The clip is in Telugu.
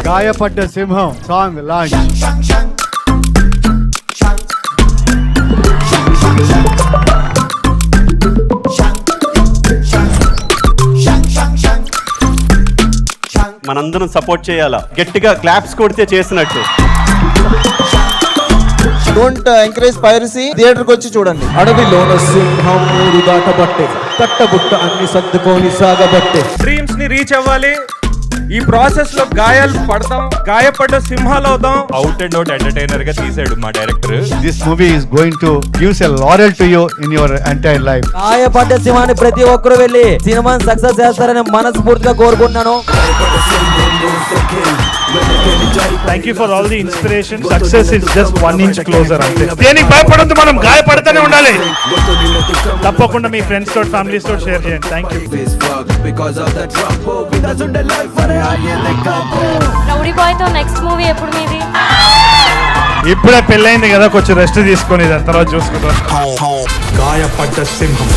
గాయపడ్డ సింహం సాంగ్ లాంచ్. మనందరం సపోర్ట్ చేయాలా, గట్టిగా క్లాప్స్ కొడితే చేసినట్టు. డోంట్ ఎంకరేజ్ పైరసీ, థియేటర్కి వచ్చి చూడండి. అడవిలోన సింహం మూడు దాటబట్టే, తట్టబుట్ట అన్ని సర్దుకొని సాగబట్టే. డ్రీమ్స్ ని రీచ్ అవ్వాలి. ఈ ప్రాసెస్ లో గాయాలు పడతాం, గాయపడ్డ సింహాలు అవుతాం. అవుట్ అండ్ అవుట్ ఎంటర్టైనర్ గా తీసాడు మా director. This movie is going to give a laurel to you in your entire life. గాయపడ్డ సింహాన్ని ప్రతి ఒక్కరు వెళ్ళి సినిమాని సక్సెస్ చేస్తారని మనస్ఫూర్తిగా కోరుకుంటున్నాను. Thank you for all the inspiration. Success is just 1 inch closer అంతే. దేనికి భయపడొద్దు, మనం గాయపడతానే ఉండాలి. తప్పకుండా మీ ఫ్రెండ్స్ తోటి, ఫ్యామిలీస్ తోటి షేర్ చేయండి. Thank you. రౌడీ బాయ్ తో నెక్స్ట్ మూవీ ఎప్పుడు మీది? ఇప్పుడే పెళ్ళైంది కదా, కొంచెం రెస్ట్ తీసుకొని దాని తర్వాత చూసుకుంటాం. గాయపడ్డ సింహం